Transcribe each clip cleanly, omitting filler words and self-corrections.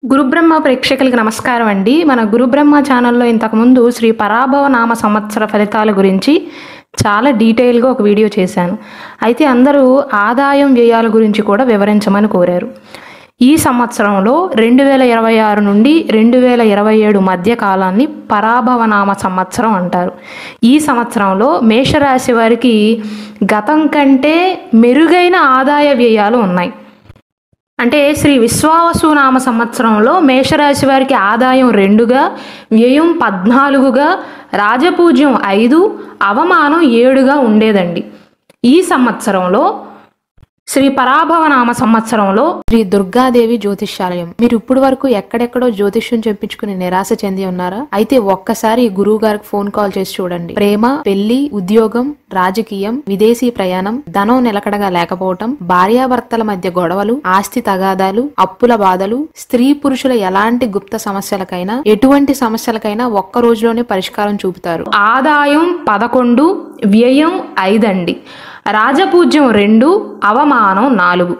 గురుబ్రహ్మ ప్రేక్షకులకు నమస్కారం అండి. మన గురుబ్రహ్మ ఛానల్లో ఇంతకుముందు శ్రీ పరాభవ నామ సంవత్సర ఫలితాల గురించి చాలా డీటెయిల్గా ఒక వీడియో చేశాను. అయితే అందరూ ఆదాయం వ్యయాల గురించి కూడా వివరించమని కోరారు. ఈ సంవత్సరంలో 2026 నుండి 2027 మధ్య కాలాన్ని పరాభవ నామ సంవత్సరం అంటారు. ఈ సంవత్సరంలో మేషరాశి వారికి గతం కంటే మెరుగైన ఆదాయ వ్యయాలు ఉన్నాయి. అంటే శ్రీ విశ్వావసు నామ సంవత్సరంలో మేషరాశి వారికి ఆదాయం 2గా, వ్యయం 14గా, రాజపూజ్యం 5, అవమానం 7గా ఉండేదండి. ఈ సంవత్సరంలో శ్రీ పరాభవ నామ సంవత్సరంలో శ్రీ దుర్గాదేవి జ్యోతిష్యాలయం. మీరు ఇప్పుడు వరకు ఎక్కడెక్కడో జ్యోతిష్యం చెప్పించుకుని నిరాశ చెంది ఉన్నారా? అయితే ఒక్కసారి గురువు గారికి ఫోన్ కాల్ చేసి చూడండి. ప్రేమ, పెళ్లి, ఉద్యోగం, రాజకీయం, విదేశీ ప్రయాణం, ధనం నిలకడగా లేకపోవటం, భార్యాభర్తల మధ్య గొడవలు, ఆస్తి తగాదాలు, అప్పుల బాధలు, స్త్రీ పురుషుల ఎలాంటి గుప్త సమస్యలకైనా, ఎటువంటి సమస్యలకైనా ఒక్క రోజులోనే పరిష్కారం చూపుతారు. ఆదాయం 11, వ్యయం 5 అండి. రాజపూజ్యం 2, అవమానం 4.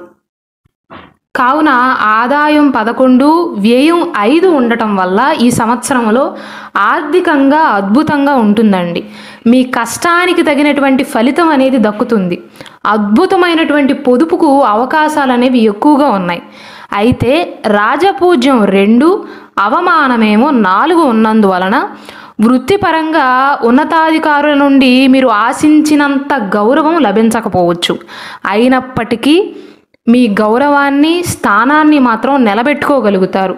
కావున ఆదాయం 11, వ్యయం 5 ఉండటం వల్ల ఈ సంవత్సరంలో ఆర్థికంగా అద్భుతంగా ఉంటుందండి. మీ కష్టానికి తగినటువంటి ఫలితం అనేది దక్కుతుంది. అద్భుతమైనటువంటి పొదుపుకు అవకాశాలు అనేవి ఎక్కువగా ఉన్నాయి. అయితే రాజపూజ్యం 2, అవమానమేమో 4 ఉన్నందువలన వృత్తిపరంగా ఉన్నతాధికారుల నుండి మీరు ఆశించినంత గౌరవం లభించకపోవచ్చు. అయినప్పటికీ మీ గౌరవాన్ని, స్థానాన్ని మాత్రం నిలబెట్టుకోగలుగుతారు.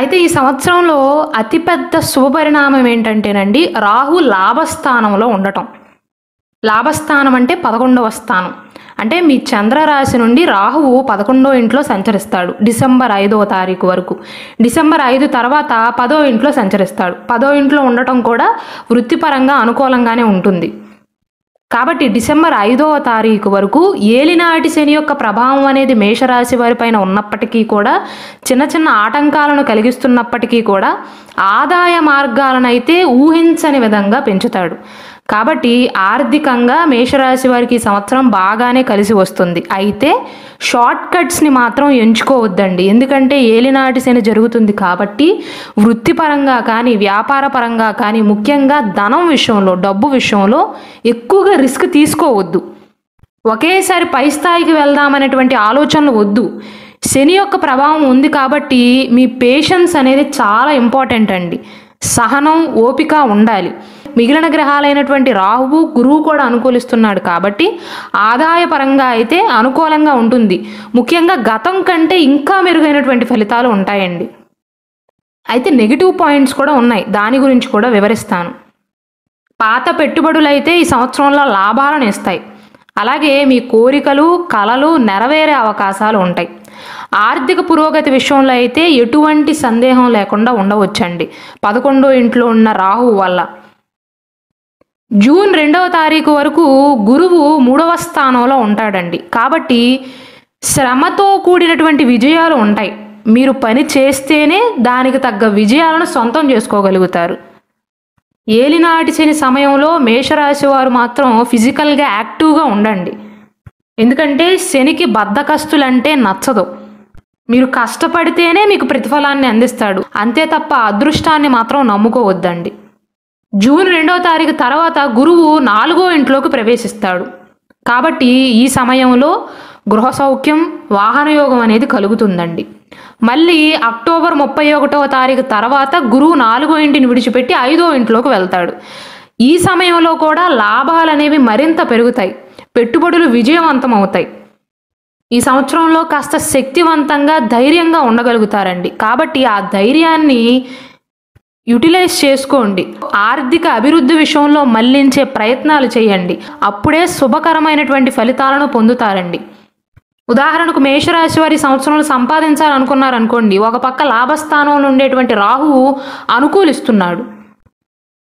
అయితే ఈ సంవత్సరంలో అతిపెద్ద శుభపరిణామం ఏంటంటేనండి, రాహు లాభస్థానంలో ఉండటం. లాభస్థానం అంటే 11వ స్థానం. అంటే మీ చంద్రరాశి నుండి రాహువు 11వ ఇంట్లో సంచరిస్తాడు డిసెంబర్ 5వ తారీఖు వరకు. డిసెంబర్ 5 తర్వాత 10వ ఇంట్లో సంచరిస్తాడు. 10వ ఇంట్లో ఉండటం కూడా వృత్తిపరంగా అనుకూలంగానే ఉంటుంది. కాబట్టి డిసెంబర్ 5వ తారీఖు వరకు ఏలినాటి శని యొక్క ప్రభావం అనేది మేషరాశి వారి పైన ఉన్నప్పటికీ కూడా, చిన్న చిన్న ఆటంకాలను కలిగిస్తున్నప్పటికీ కూడా ఆదాయ మార్గాలను అయితే ఊహించని విధంగా పెంచుతాడు. కాబట్టి ఆర్థికంగా మేషరాశి వారికి ఈ సంవత్సరం బాగానే కలిసి వస్తుంది. అయితే షార్ట్ కట్స్ని మాత్రం ఎంచుకోవద్దండి. ఎందుకంటే ఏలినాటి శని జరుగుతుంది కాబట్టి వృత్తిపరంగా కానీ, వ్యాపార పరంగా కానీ, ముఖ్యంగా ధనం విషయంలో, డబ్బు విషయంలో ఎక్కువగా రిస్క్ తీసుకోవద్దు. ఒకేసారి పై స్థాయికి వెళ్దామనేటువంటి ఆలోచనలు వద్దు. శని యొక్క ప్రభావం ఉంది కాబట్టి మీ పేషెన్స్ అనేది చాలా ఇంపార్టెంట్ అండి. సహనం, ఓపిక ఉండాలి. మిగిలిన గ్రహాలైనటువంటి రాహువు, గురువు కూడా అనుకూలిస్తున్నాడు కాబట్టి ఆదాయపరంగా అయితే అనుకూలంగా ఉంటుంది. ముఖ్యంగా గతం కంటే ఇంకా మెరుగైనటువంటి ఫలితాలు ఉంటాయండి. అయితే నెగిటివ్ పాయింట్స్ కూడా ఉన్నాయి, దాని గురించి కూడా వివరిస్తాను. పాత పెట్టుబడులు అయితే ఈ సంవత్సరంలో లాభాలను ఇస్తాయి. అలాగే మీ కోరికలు, కలలు నెరవేరే అవకాశాలు ఉంటాయి. ఆర్థిక పురోగతి విషయంలో అయితే ఎటువంటి సందేహం లేకుండా ఉండవచ్చండి 11వ ఇంట్లో ఉన్న రాహువు వల్ల. జూన్ 2వ తారీఖు వరకు గురువు 3వ స్థానంలో ఉంటాడండి. కాబట్టి శ్రమతో కూడినటువంటి విజయాలు ఉంటాయి. మీరు పని చేస్తేనే దానికి తగ్గ విజయాలను సొంతం చేసుకోగలుగుతారు. ఏలినాటి శని సమయంలో మేషరాశి వారు మాత్రం ఫిజికల్గా యాక్టివ్గా ఉండండి. ఎందుకంటే శనికి బద్ధకస్తులంటే నచ్చదు. మీరు కష్టపడితేనే మీకు ప్రతిఫలాన్ని అందిస్తాడు. అంతే తప్ప అదృష్టాన్ని మాత్రం నమ్ముకోవద్దండి. జూన్ 2వ తారీఖు తర్వాత గురువు 4వ ఇంట్లోకి ప్రవేశిస్తాడు. కాబట్టి ఈ సమయంలో గృహ సౌఖ్యం, వాహన యోగం అనేది కలుగుతుందండి. మళ్ళీ అక్టోబర్ 31వ తారీఖు తర్వాత గురువు 4వ ఇంటిని విడిచిపెట్టి 5వ ఇంట్లోకి వెళ్తాడు. ఈ సమయంలో కూడా లాభాలు అనేవి మరింత పెరుగుతాయి. పెట్టుబడులు విజయవంతం అవుతాయి. ఈ సంవత్సరంలో కాస్త శక్తివంతంగా, ధైర్యంగా ఉండగలుగుతారండి. కాబట్టి ఆ ధైర్యాన్ని యూటిలైజ్ చేసుకోండి. ఆర్థిక అభివృద్ధి విషయంలో మళ్లించే ప్రయత్నాలు చేయండి. అప్పుడే శుభకరమైనటువంటి ఫలితాలను పొందుతారండి. ఉదాహరణకు మేషరాశి వారి సంవత్సరంలో సంపాదించాలనుకున్నారనుకోండి, ఒక పక్క లాభస్థానంలో ఉండేటువంటి రాహువు అనుకూలిస్తున్నాడు.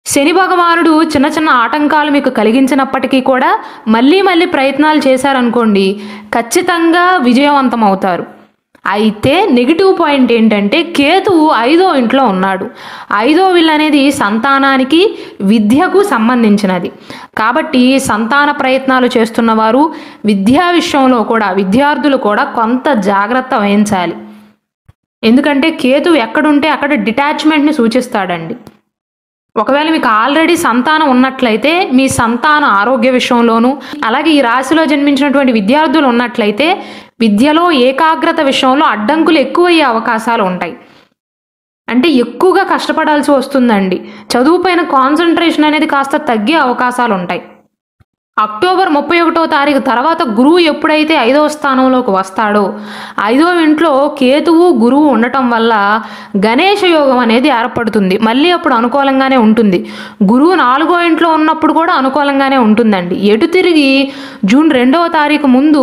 శని భగవానుడు చిన్న చిన్న ఆటంకాలు మీకు కలిగించినప్పటికీ కూడా మళ్ళీ ప్రయత్నాలు చేశారనుకోండి, ఖచ్చితంగా విజయవంతం అవుతారు. అయితే నెగిటివ్ పాయింట్ ఏంటంటే కేతువు 5వ ఇంట్లో ఉన్నాడు. 5వ ఇల్లు అనేది సంతానానికి, విద్యకు సంబంధించినది. కాబట్టి సంతాన ప్రయత్నాలు చేస్తున్నవారు, విద్యా విషయంలో కూడా విద్యార్థులు కూడా కొంత జాగ్రత్త వహించాలి. ఎందుకంటే కేతు ఎక్కడుంటే అక్కడ డిటాచ్మెంట్ని సూచిస్తాడండి. ఒకవేళ మీకు ఆల్రెడీ సంతానం ఉన్నట్లయితే మీ సంతాన ఆరోగ్య విషయంలోనూ, అలాగే ఈ రాశిలో జన్మించినటువంటి విద్యార్థులు ఉన్నట్లయితే విద్యలో ఏకాగ్రత విషయంలో అడ్డంకులు ఎక్కువయ్యే అవకాశాలు ఉంటాయి. అంటే ఎక్కువగా కష్టపడాల్సి వస్తుందండి. చదువుపైన కాన్సన్ట్రేషన్ అనేది కాస్త తగ్గే అవకాశాలు ఉంటాయి. అక్టోబర్ 31వ తారీఖు తర్వాత గురువు ఎప్పుడైతే 5వ స్థానంలోకి వస్తాడో 5వ ఇంట్లో కేతువు గురువు ఉండటం వల్ల గణేష యోగం అనేది ఏర్పడుతుంది. మళ్ళీ అప్పుడు అనుకూలంగానే ఉంటుంది. గురువు 4వ ఇంట్లో ఉన్నప్పుడు కూడా అనుకూలంగానే ఉంటుందండి. ఎటు తిరిగి జూన్ 2వ తారీఖు ముందు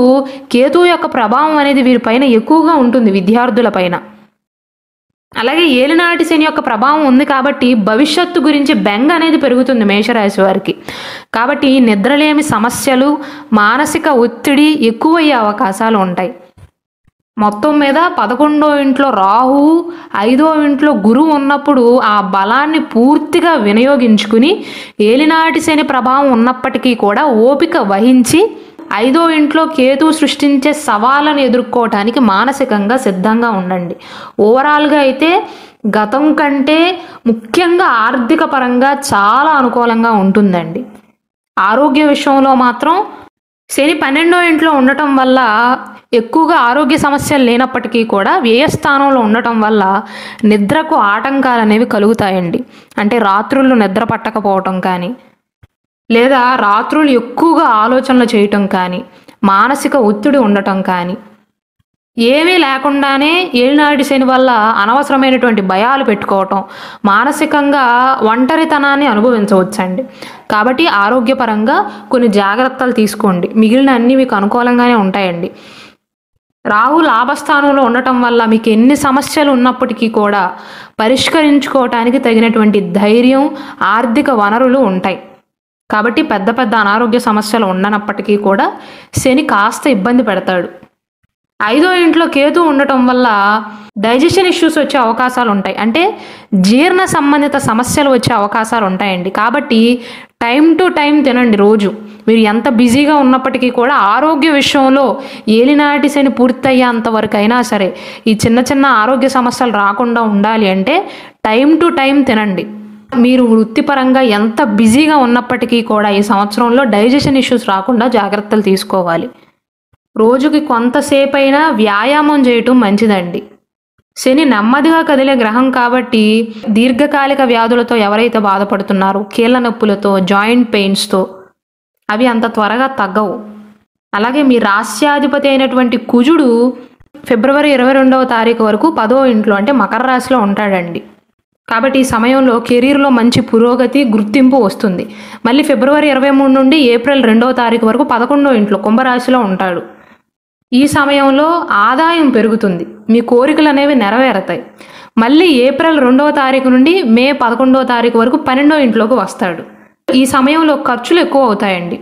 కేతువు యొక్క ప్రభావం అనేది వీరిపైన ఎక్కువగా ఉంటుంది, విద్యార్థుల పైన. అలాగే ఏలినాటి శని యొక్క ప్రభావం ఉంది కాబట్టి భవిష్యత్తు గురించి బెంగ అనేది పెరుగుతుంది మేషరాశి వారికి. కాబట్టి నిద్రలేమి సమస్యలు, మానసిక ఒత్తిడి ఎక్కువయ్యే అవకాశాలు ఉంటాయి. మొత్తం మీద 11వ ఇంట్లో రాహువు, 5వ ఇంట్లో గురువు ఉన్నప్పుడు ఆ బలాన్ని పూర్తిగా వినియోగించుకుని ఏలినాటి శని ప్రభావం ఉన్నప్పటికీ కూడా ఓపిక వహించి 5వ ఇంట్లో కేతు సృష్టించే సవాళ్ళను ఎదుర్కోవటానికి మానసికంగా సిద్ధంగా ఉండండి. ఓవరాల్గా అయితే గతం కంటే ముఖ్యంగా ఆర్థిక పరంగా చాలా అనుకూలంగా ఉంటుందండి. ఆరోగ్య విషయంలో మాత్రం శని 12వ ఇంట్లో ఉండటం వల్ల ఎక్కువగా ఆరోగ్య సమస్యలు లేనప్పటికీ కూడా వ్యయస్థానంలో ఉండటం వల్ల నిద్రకు ఆటంకాలు అనేవి కలుగుతాయండి. అంటే రాత్రులు నిద్ర పట్టకపోవటం కానీ, లేదా రాత్రులు ఎక్కువగా ఆలోచనలు చేయటం కానీ, మానసిక ఒత్తిడి ఉండటం కానీ, ఏమీ లేకుండానే ఏలినాటి శని వల్ల అనవసరమైనటువంటి భయాలు పెట్టుకోవటం, మానసికంగా ఒంటరితనాన్ని అనుభవించవచ్చండి. కాబట్టి ఆరోగ్యపరంగా కొన్ని జాగ్రత్తలు తీసుకోండి. మిగిలిన అన్నీ మీకు అనుకూలంగానే ఉంటాయండి. రాహు లాభస్థానంలో ఉండటం వల్ల మీకు ఎన్ని సమస్యలు ఉన్నప్పటికీ కూడా పరిష్కరించుకోవటానికి తగినటువంటి ధైర్యం, ఆర్థిక వనరులు ఉంటాయి. కాబట్టి పెద్ద పెద్ద అనారోగ్య సమస్యలు ఉండనప్పటికీ కూడా శని కాస్త ఇబ్బంది పెడతాడు. 5వ ఇంట్లో కేతు ఉండటం వల్ల డైజెషన్ ఇష్యూస్ వచ్చే అవకాశాలు ఉంటాయి. అంటే జీర్ణ సంబంధిత సమస్యలు వచ్చే అవకాశాలు ఉంటాయండి. కాబట్టి టైం టు టైం తినండి. రోజు మీరు ఎంత బిజీగా ఉన్నప్పటికీ కూడా ఆరోగ్య విషయంలో ఏలినాటి శని పూర్తయ్యేంత వరకు అయినా సరే ఈ చిన్న చిన్న ఆరోగ్య సమస్యలు రాకుండా ఉండాలి అంటే టైం టు టైం తినండి. మీరు వృత్తిపరంగా ఎంత బిజీగా ఉన్నప్పటికీ కూడా ఈ సంవత్సరంలో డైజెషన్ ఇష్యూస్ రాకుండా జాగ్రత్తలు తీసుకోవాలి. రోజుకి కొంతసేపు అయినా వ్యాయామం చేయటం మంచిదండి. శని నెమ్మదిగా కదిలే గ్రహం కాబట్టి దీర్ఘకాలిక వ్యాధులతో ఎవరైతే బాధపడుతున్నారో, కీళ్ళ నొప్పులతో, జాయింట్ పెయిన్స్తో, అవి అంత త్వరగా తగ్గవు. అలాగే మీ రాశ్యాధిపతి అయినటువంటి కుజుడు ఫిబ్రవరి 22వ తారీఖు వరకు 10వ ఇంట్లో అంటే మకర రాశిలో ఉంటాడండి. కాబట్టి ఈ సమయంలో కెరీర్లో మంచి పురోగతి, గుర్తింపు వస్తుంది. మళ్ళీ ఫిబ్రవరి 23 నుండి ఏప్రిల్ 2వ తారీఖు వరకు 11వ ఇంట్లో కుంభరాశిలో ఉంటాడు. ఈ సమయంలో ఆదాయం పెరుగుతుంది, మీ కోరికలు అనేవి నెరవేరుతాయి. మళ్ళీ ఏప్రిల్ 2వ తారీఖు నుండి మే 11వ తారీఖు వరకు 12వ ఇంట్లోకి వస్తాడు. ఈ సమయంలో ఖర్చులు ఎక్కువ అవుతాయండి.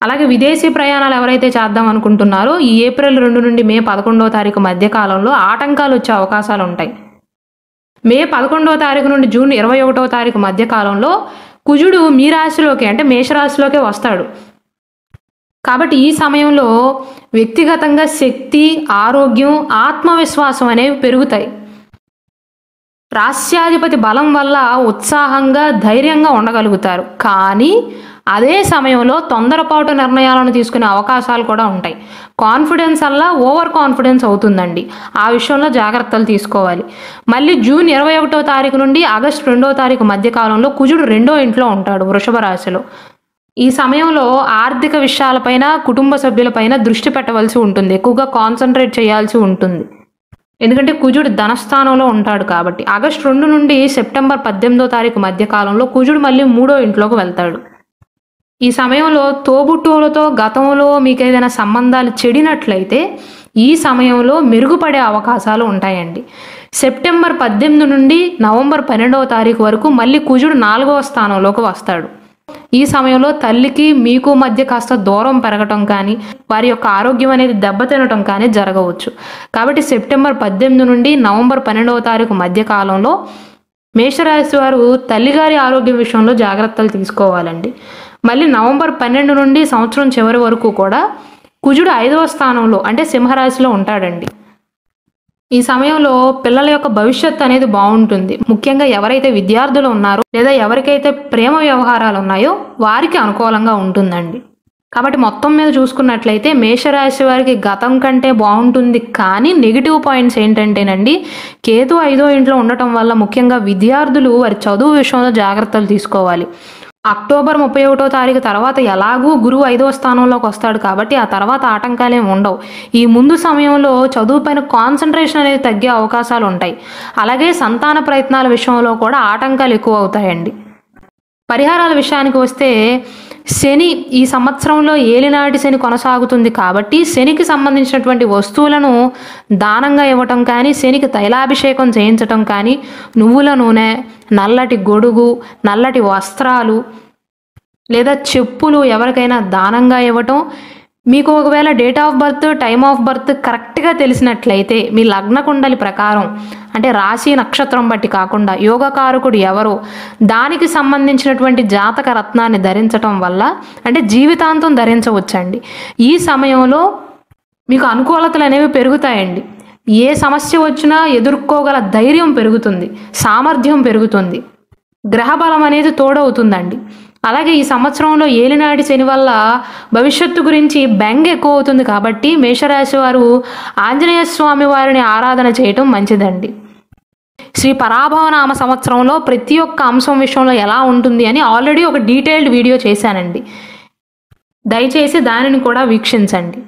అలాగే విదేశీ ప్రయాణాలు ఎవరైతే చేద్దాం అనుకుంటున్నారో ఈ ఏప్రిల్ 2 నుండి మే 11వ తారీఖు మధ్య కాలంలో ఆటంకాలు వచ్చే అవకాశాలు ఉంటాయి. మే 11వ తారీఖు నుండి జూన్ 21వ తారీఖు మధ్య కాలంలో కుజుడు మీ రాశిలోకి అంటే మేషరాశిలోకే వస్తాడు. కాబట్టి ఈ సమయంలో వ్యక్తిగతంగా శక్తి, ఆరోగ్యం, ఆత్మవిశ్వాసం అనేవి పెరుగుతాయి. రాశ్యాధిపతి బలం వల్ల ఉత్సాహంగా, ధైర్యంగా ఉండగలుగుతారు. కానీ అదే సమయంలో తొందరపాటు నిర్ణయాలను తీసుకునే అవకాశాలు కూడా ఉంటాయి. కాన్ఫిడెన్స్ వల్ల ఓవర్ కాన్ఫిడెన్స్ అవుతుందండి. ఆ విషయంలో జాగ్రత్తలు తీసుకోవాలి. మళ్ళీ జూన్ 21వ తారీఖు నుండి ఆగస్టు 2వ తారీఖు మధ్య కాలంలో కుజుడు 2వ ఇంట్లో ఉంటాడు, వృషభ రాశిలో. ఈ సమయంలో ఆర్థిక విషయాలపైన, కుటుంబ సభ్యులపైన దృష్టి పెట్టవలసి ఉంటుంది. ఎక్కువగా కాన్సన్ట్రేట్ చేయాల్సి ఉంటుంది. ఎందుకంటే కుజుడు ధనస్థానంలో ఉంటాడు కాబట్టి. ఆగస్టు 2 నుండి సెప్టెంబర్ 18వ తారీఖు మధ్య కాలంలో కుజుడు మళ్ళీ 3వ ఇంట్లోకి వెళ్తాడు. ఈ సమయంలో తోబుట్టువులతో గతంలో మీకు ఏదైనా సంబంధాలు చెడినట్లయితే ఈ సమయంలో మెరుగుపడే అవకాశాలు ఉంటాయండి. సెప్టెంబర్ 18 నుండి నవంబర్ 12వ తారీఖు వరకు మళ్ళీ కుజుడు 4వ స్థానంలోకి వస్తాడు. ఈ సమయంలో తల్లికి మీకు మధ్య కాస్త దూరం పెరగటం కానీ, వారి యొక్క ఆరోగ్యం అనేది దెబ్బతినటం కానీ జరగవచ్చు. కాబట్టి సెప్టెంబర్ 18 నుండి నవంబర్ 12వ తారీఖు మధ్య కాలంలో మేషరాశి వారు తల్లిగారి ఆరోగ్యం విషయంలో జాగ్రత్తలు తీసుకోవాలండి. మళ్ళీ నవంబర్ 12 నుండి సంవత్సరం చివరి వరకు కూడా కుజుడు 5వ స్థానంలో అంటే సింహరాశిలో ఉంటాడండి. ఈ సమయంలో పిల్లల యొక్క భవిష్యత్తు అనేది బాగుంటుంది. ముఖ్యంగా ఎవరైతే విద్యార్థులు ఉన్నారో లేదా ఎవరికైతే ప్రేమ వ్యవహారాలు ఉన్నాయో వారికి అనుకూలంగా ఉంటుందండి. కాబట్టి మొత్తం మీద చూసుకున్నట్లయితే మేషరాశి వారికి గతం కంటే బాగుంటుంది. కానీ నెగిటివ్ పాయింట్స్ ఏంటంటేనండి, కేతు 5వ ఇంట్లో ఉండటం వల్ల ముఖ్యంగా విద్యార్థులు వారి చదువు విషయంలో జాగ్రత్తలు తీసుకోవాలి. అక్టోబర్ 31వ తారీఖు తర్వాత ఎలాగూ గురువు 5వ స్థానంలోకి వస్తాడు కాబట్టి ఆ తర్వాత ఆటంకాలేం ఉండవు. ఈ ముందు సమయంలో చదువు పైన కాన్సన్ట్రేషన్ అనేది తగ్గే అవకాశాలు ఉంటాయి. అలాగే సంతాన ప్రయత్నాల విషయంలో కూడా ఆటంకాలు ఎక్కువ అవుతాయండి. పరిహారాల విషయానికి వస్తే శని ఈ సంవత్సరంలో ఏలినాటి శని కొనసాగుతుంది కాబట్టి శనికి సంబంధించినటువంటి వస్తువులను దానంగా ఇవ్వటం కానీ, శనికి తైలాభిషేకం చేయించటం కానీ, నువ్వుల నూనె, నల్లటి గొడుగు, నల్లటి వస్త్రాలు లేదా చెప్పులు ఎవరికైనా దానంగా ఇవ్వటం. మీకు ఒకవేళ date of birth, time of birth కరెక్ట్గా తెలిసినట్లయితే మీ లగ్న కుండలి ప్రకారం, అంటే రాశి నక్షత్రం బట్టి కాకుండా యోగకారకుడు ఎవరో దానికి సంబంధించినటువంటి జాతక రత్నాన్ని ధరించటం వల్ల అంటే జీవితాంతం ధరించవచ్చండి. ఈ సమయంలో మీకు అనుకూలతలు అనేవి పెరుగుతాయండి. ఏ సమస్య వచ్చినా ఎదుర్కోగల ధైర్యం పెరుగుతుంది, సామర్థ్యం పెరుగుతుంది, గ్రహబలం అనేది తోడవుతుందండి. అలాగే ఈ సంవత్సరంలో ఏలినాటి శని వల్ల భవిష్యత్తు గురించి బెంగ ఎక్కువ అవుతుంది కాబట్టి మేషరాశి వారు ఆంజనేయ స్వామి వారిని ఆరాధన చేయటం మంచిదండి. శ్రీ పరాభవ నామ సంవత్సరంలో ప్రతి ఒక్క అంశం విషయంలో ఎలా ఉంటుంది అని ఆల్రెడీ ఒక డీటెయిల్డ్ వీడియో చేశానండి. దయచేసి దానిని కూడా వీక్షించండి.